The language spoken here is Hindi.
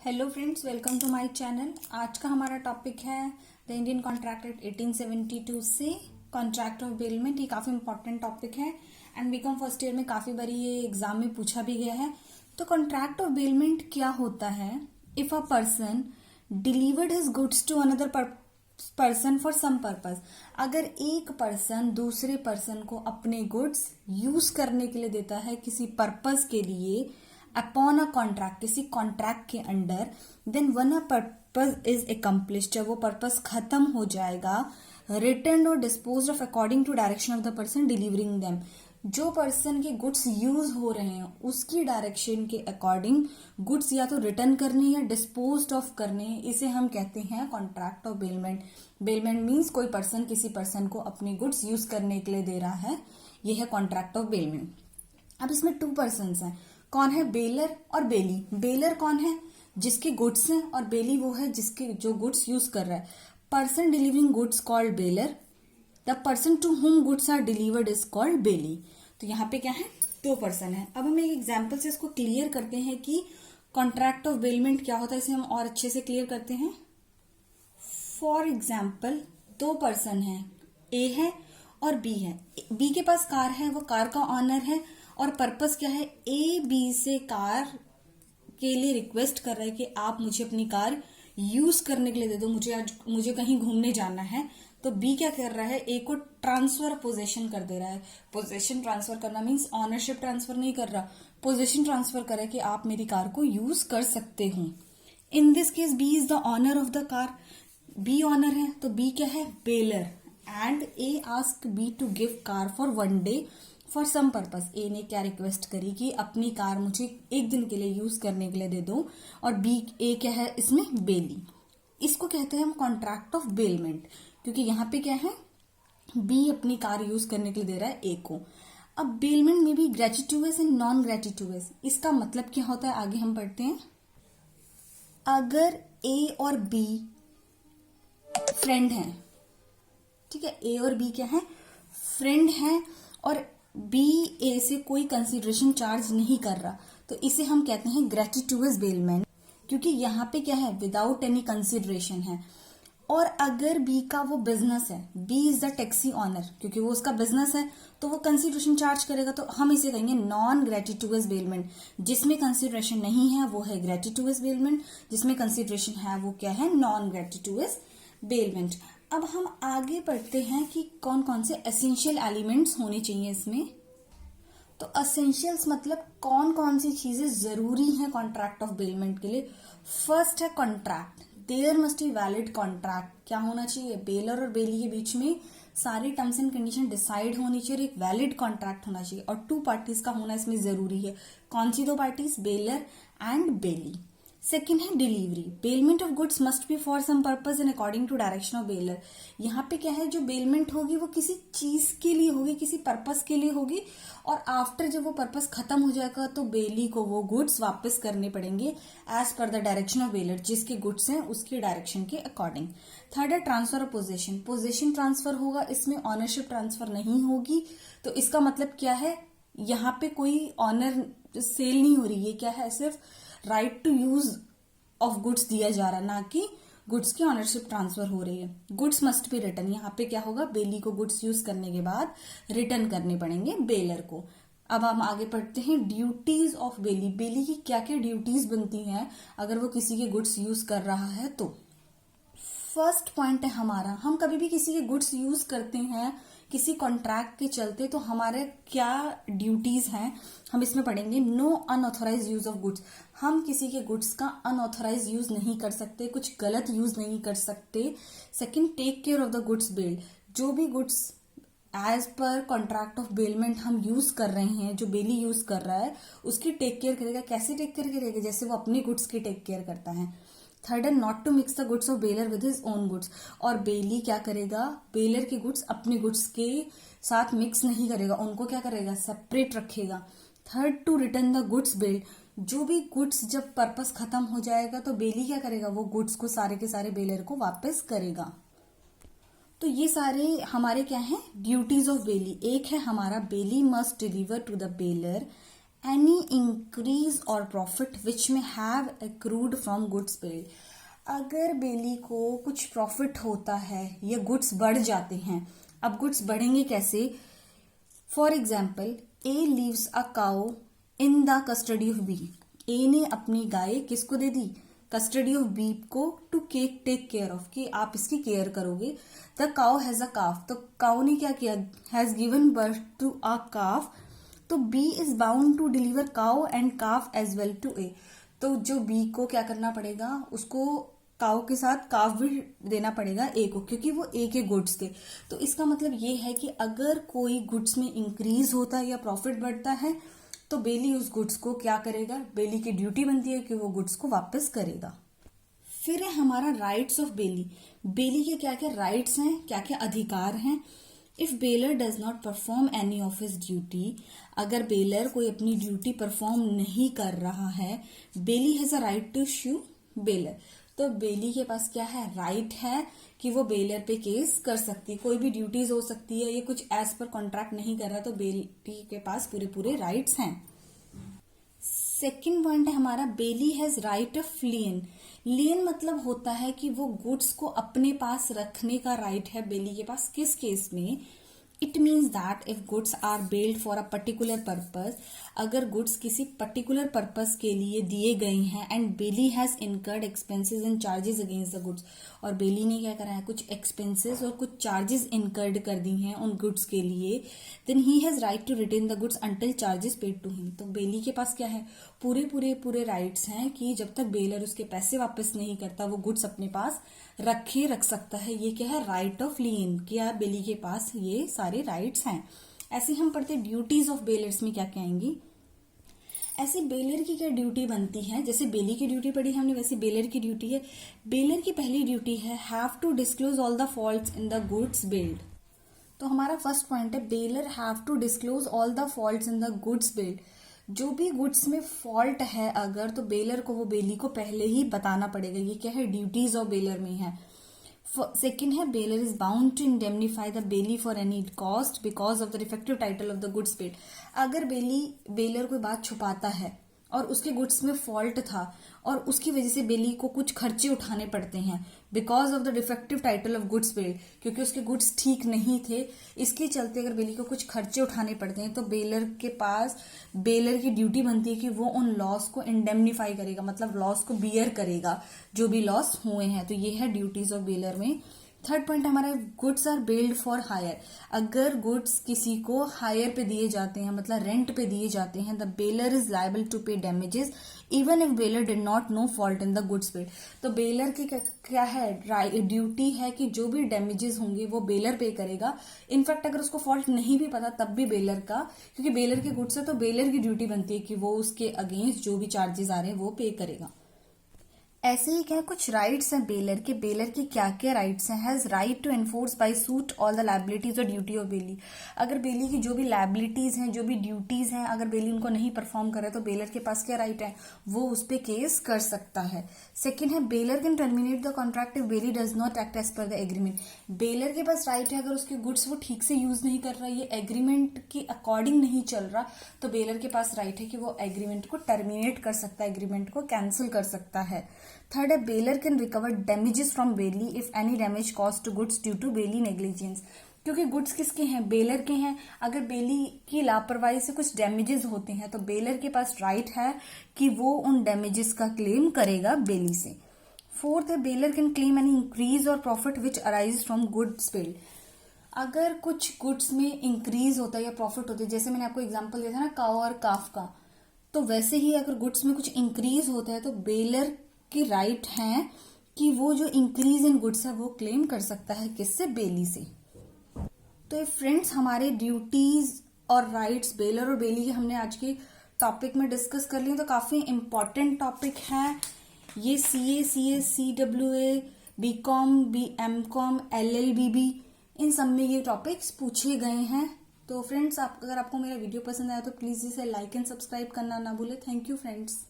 Hello friends, welcome to my channel. आज का हमारा टॉपिक है द इंडियन कॉन्ट्रैक्ट एक्ट 1872 से कॉन्ट्रैक्ट ऑफ बेलमेंट। ये काफी इंपॉर्टेंट टॉपिक है एंड बीकॉम फर्स्ट ईयर में काफी बारी ये एग्जाम में पूछा भी गया है। तो कॉन्ट्रैक्ट ऑफ बेलमेंट क्या होता है? If a person delivered his goods to another person for some purpose, अगर एक पर्सन दूसरे पर्सन को अपने गुड्स यूज करने के लिए देता है किसी पर्पस के लिए, अपॉन अ कॉन्ट्रैक्ट, किसी कॉन्ट्रैक्ट के under, then when a purpose is accomplish, जब वो पर्पस खत्म हो जाएगा, रिटर्न और dispose of according to direction of the person delivering them, जो पर्सन के गुड्स यूज हो रहे हैं उसकी डायरेक्शन के अकॉर्डिंग गुड्स या तो रिटर्न करने या डिस्पोज ऑफ करने, इसे हम कहते हैं contract of bailment. Bailment means कोई पर्सन किसी पर्सन को अपने गुड्स यूज करने के लिए दे रहा है, यह है कॉन्ट्रैक्ट ऑफ बेलमेंट। अब इसमें टू पर्सन हैं, कौन है? बेलर और बेली। बेलर कौन है? जिसके गुड्स हैं, और बेली वो है जिसके जो गुड्स यूज कर रहा है। Person delivering goods called bailor, the person to whom goods are delivered is called bailee. तो यहाँ पे क्या है? दो पर्सन है। अब हम एक एग्जाम्पल से इसको क्लियर करते हैं कि कॉन्ट्रैक्ट ऑफ बेलमेंट क्या होता है, इसे हम और अच्छे से क्लियर करते हैं। फॉर एग्जाम्पल, दो पर्सन है, ए है और बी है। बी के पास कार है, वो कार का ऑनर है, और पर्पस क्या है? ए बी से कार के लिए रिक्वेस्ट कर रहा है कि आप मुझे अपनी कार यूज करने के लिए दे दो, मुझे कहीं घूमने जाना है। तो बी क्या कर रहा है? ए को ट्रांसफर पोजेशन कर दे रहा है। पोजेशन ट्रांसफर करना मीन्स ऑनरशिप ट्रांसफर नहीं कर रहा, पोजेशन ट्रांसफर कर रहा है कि आप मेरी कार को यूज कर सकते हो। In this case B is the owner of the car. B owner है तो बी क्या है? Bailor. And A ask B to give car for one day for some purpose. A ने क्या रिक्वेस्ट करी कि अपनी कार मुझे एक दिन के लिए यूज करने के लिए दे दो, और बी ए क्या है इसमें? बेली। इसको कहते हैं हम कॉन्ट्रैक्ट ऑफ बेलमेंट, क्योंकि यहाँ पे क्या है? बी अपनी कार यूज करने के लिए दे रहा है ए को। अब बेलमेंट में भी ग्रेटिट्यूअस एंड नॉन ग्रेटिट्यूअस, इसका मतलब क्या होता है आगे हम पढ़ते हैं। अगर ए और बी फ्रेंड हैं, ठीक है, ए और बी क्या है? फ्रेंड है, और बी ए से कोई कंसिडरेशन चार्ज नहीं कर रहा, तो इसे हम कहते हैं ग्रेटिट्यूअस बेलमेंट, क्योंकि यहाँ पे क्या है? विदाउट एनी कंसिडरेशन है। और अगर बी का वो बिजनेस है, B is the taxi owner, क्योंकि वो उसका बिजनेस है तो वो कंसिडरेशन चार्ज करेगा, तो हम इसे कहेंगे नॉन ग्रेटिट्यूअस बेलमेंट। जिसमें कंसिडरेशन नहीं है वो है ग्रेटिट्यूअस बेलमेंट, जिसमें कंसिडरेशन है वो क्या है? Non gratuitous bailment. अब हम आगे पढ़ते हैं कि कौन कौन से एसेंशियल एलिमेंट्स होने चाहिए इसमें। तो एसेंशियल्स मतलब कौन कौन सी चीजें जरूरी हैं कॉन्ट्रैक्ट ऑफ बेलमेंट के लिए। फर्स्ट है contract, there must be valid contract. क्या होना चाहिए? बेलर और बेली के बीच में सारी टर्म्स एंड कंडीशन डिसाइड होनी चाहिए, एक वैलिड कॉन्ट्रैक्ट होना चाहिए, और टू पार्टीज का होना इसमें जरूरी है। कौन सी दो parties? Bailor and bailee. Second है delivery, bailment of goods must be for some purpose and according to direction of bailor. यहाँ पे क्या है? जो बेलमेंट होगी वो किसी चीज के लिए होगी, किसी पर्पस के लिए होगी, और आफ्टर जब वो पर्पस खत्म हो जाएगा तो बेली को वो गुड्स वापस करने पड़ेंगे as per the direction of bailor, जिसके गुड्स हैं उसकी डायरेक्शन के अकॉर्डिंग। थर्ड है transfer of possession, possession transfer होगा, इसमें ऑनरशिप ट्रांसफर नहीं होगी। तो इसका मतलब क्या है? यहाँ पे कोई ऑनर सेल नहीं हो रही है, क्या है? सिर्फ right to use of goods दिया जा रहा है, ना कि गुड्स की ऑनरशिप ट्रांसफर हो रही है। गुड्स मस्ट बी रिटर्न, यहाँ पे क्या होगा? बेली को गुड्स यूज करने के बाद रिटर्न करने पड़ेंगे बेलर को। अब हम आगे पढ़ते हैं ड्यूटीज ऑफ बेली। बेली की क्या क्या ड्यूटीज बनती हैं अगर वो किसी के गुड्स यूज कर रहा है तो। फर्स्ट पॉइंट है हमारा, हम कभी भी किसी के गुड्स यूज करते हैं किसी कॉन्ट्रैक्ट के चलते, तो हमारे क्या ड्यूटीज हैं हम इसमें पढ़ेंगे। No unauthorise use of goods, हम किसी के गुड्स का अनऑथोराइज यूज नहीं कर सकते, कुछ गलत यूज नहीं कर सकते। Second, take care of the goods bailed, जो भी goods as per contract of bailment हम यूज कर रहे हैं, जो बेली यूज कर रहा है उसकी टेक केयर करेगा। कैसे टेक केयर करेगा? जैसे वो अपने गुड्स की टेक केयर करता है। थर्ड है not to mix the goods of bailor with his own goods, और बेली क्या करेगा? बेलर के गुड्स अपने गुड्स के साथ मिक्स नहीं करेगा, उनको क्या करेगा? सेपरेट रखेगा। Third, to return the goods bailed, जो भी गुड्स जब पर्पस खत्म हो जाएगा तो बेली क्या करेगा? वो गुड्स को सारे के सारे बेलर को वापस करेगा। तो ये सारे हमारे क्या हैं? Duties of bailee. एक है हमारा bailee must deliver to the bailor any increase or profit which may have accrued from goods paid। अगर बेली को कुछ प्रॉफिट होता है या गुड्स बढ़ जाते हैं, अब गुड्स बढ़ेंगे कैसे? For example, A leaves a cow in the custody of B. A ने अपनी गाय किसको दे दी? कस्टडी ऑफ बी को, टू टेक केयर ऑफ, कि आप इसकी केयर करोगे। The cow has a calf, तो काउ ने क्या किया? Has given birth to a calf, तो B is bound to deliver cow and calf as well to A. तो जो बी को क्या करना पड़ेगा? उसको काउ के साथ काफ भी देना पड़ेगा ए को, क्योंकि वो ए के गुड्स थे। तो इसका मतलब ये है कि अगर कोई गुड्स में इंक्रीज होता है या प्रॉफिट बढ़ता है तो बेली उस गुड्स को क्या करेगा? बेली की ड्यूटी बनती है कि वो गुड्स को वापस करेगा। फिर है हमारा राइट्स ऑफ बेली। बेली के क्या क्या राइट्स हैं, क्या क्या अधिकार हैं? If bailor does not perform any of his duty, अगर बेलर कोई अपनी ड्यूटी परफॉर्म नहीं कर रहा है, bailee has a right to sue bailor. तो बेली के पास क्या है? राइट है कि वो बेलर पे केस कर सकती है। कोई भी ड्यूटीज हो सकती है, ये कुछ एज पर कॉन्ट्रैक्ट नहीं कर रहा, तो बेली के पास पूरे पूरे राइट्स हैं। सेकेंड पॉइंट है हमारा, बेली हैज राइट ऑफ लियन। लियन मतलब होता है कि वो गुड्स को अपने पास रखने का राइट है बेली के पास। किस केस में? It means that if goods are bailed for a particular purpose, अगर गुड्स किसी पर्टिकुलर पर्पज के लिए दिए गए हैं and bailee has incurred expenses and charges against the goods, और बेली ने क्या करा है? कुछ एक्सपेंसेस और कुछ चार्जेस इनकर्ड कर दी हैं उन गुड्स के लिए, then he has right to retain the goods until charges paid to him. तो बेली के पास क्या है? पूरे राइट्स हैं कि जब तक बेलर उसके पैसे वापस नहीं करता वो गुड्स अपने पास रख सकता है। ये क्या है? राइट ऑफ लियन, क्या बेली के पास ये सारे राइट्स हैं। ऐसे हम पढ़ते ड्यूटीज ऑफ बेलर्स में क्या क्या आएंगी। ऐसे बेलर की क्या ड्यूटी बनती है? जैसे बेली की ड्यूटी पढ़ी हमने, वैसे बेलर की ड्यूटी है। बेलर की पहली ड्यूटी है have to disclose all the faults in the goods bailed. तो हमारा फर्स्ट पॉइंट है, bailor have to disclose all the faults in the goods bailed. जो भी गुड्स में फॉल्ट है अगर, तो बेलर को वो बेली को पहले ही बताना पड़ेगा। ये क्या है? ड्यूटीज ऑफ बेलर में है। सेकेंड है, bailor is bound to indemnify the bailee for any cost because of the defective title of the goods paid. अगर बेलर कोई बात छुपाता है और उसके गुड्स में फॉल्ट था और उसकी वजह से बेली को कुछ खर्चे उठाने पड़ते हैं because of the defective title of goods paid, क्योंकि उसके गुड्स ठीक नहीं थे, इसके चलते अगर बेली को कुछ खर्चे उठाने पड़ते हैं तो बेलर के पास बेलर की ड्यूटी बनती है कि वो उन लॉस को इंडेमनीफाई करेगा, मतलब लॉस को बियर करेगा जो भी लॉस हुए हैं। तो ये है ड्यूटीज ऑफ बेलर में। थर्ड पॉइंट हमारा, goods are bailed for hire. अगर गुड्स किसी को हायर पे दिए जाते हैं, मतलब रेंट पे दिए जाते हैं, the bailor is liable to pay damages even if bailor did not know fault in the goods paid. तो बेलर की क्या है? ड्यूटी है कि जो भी डैमेजेस होंगे वो बेलर पे करेगा। इनफैक्ट अगर उसको फॉल्ट नहीं भी पता तब भी बेलर का, क्योंकि बेलर के गुड्स है तो बेलर की ड्यूटी बनती है कि वो उसके अगेंस्ट जो भी चार्जेस आ रहे हैं वो पे करेगा। ऐसे ही क्या कुछ राइट्स हैं बेलर के। बेलर की क्या क्या राइट्स हैं? Has right to enforce by suit all the liabilities और ड्यूटी ऑफ बेली। अगर बेली की जो भी लायबिलिटीज हैं, जो भी ड्यूटीज हैं, अगर बेली उनको नहीं परफॉर्म करे तो बेलर के पास क्या राइट है? वो उस पर केस कर सकता है। सेकेंड है, bailor can terminate the contract if bailee does not act as per the agreement. Bailor के पास राइट है, अगर उसके गुड्स वो ठीक से यूज नहीं कर रहा, ये एग्रीमेंट के अकॉर्डिंग नहीं चल रहा, तो बेलर के पास राइट है कि वो एग्रीमेंट को टर्मिनेट कर सकता है, एग्रीमेंट को कैंसिल कर सकता है। थर्ड है, bailor can recover damages from bailee if any damage cause to goods due to bailee negligence. क्योंकि गुड्स किसके हैं? बेलर के हैं। अगर बेली की लापरवाही से कुछ डैमेजेस होते हैं तो बेलर के पास राइट है कि वो उन डैमेजेस का क्लेम करेगा बेली से। फोर्थ है, bailor can claim any increase or profit which arise from goods bailed. अगर कुछ गुड्स में इंक्रीज होता है या प्रॉफिट होता है, जैसे मैंने आपको एग्जांपल दिया था ना काउ और काफ का, तो वैसे ही अगर गुड्स में कुछ इंक्रीज होता है तो बेलर की राइट है कि वो जो इंक्रीज इन गुड्स है वो क्लेम कर सकता है, किससे? बेली से। तो ये फ्रेंड्स हमारे ड्यूटीज और राइट्स बेलर और बेली के हमने आज के टॉपिक में डिस्कस कर लिए। तो काफी इंपॉर्टेंट टॉपिक है ये। CA, CS, CWA, BCom, MCom, LLBB, इन सब में ये टॉपिक्स पूछे गए हैं। तो फ्रेंड्स अगर आपको मेरा वीडियो पसंद आया तो प्लीज इसे लाइक एंड सब्सक्राइब करना ना भूले। Thank you friends.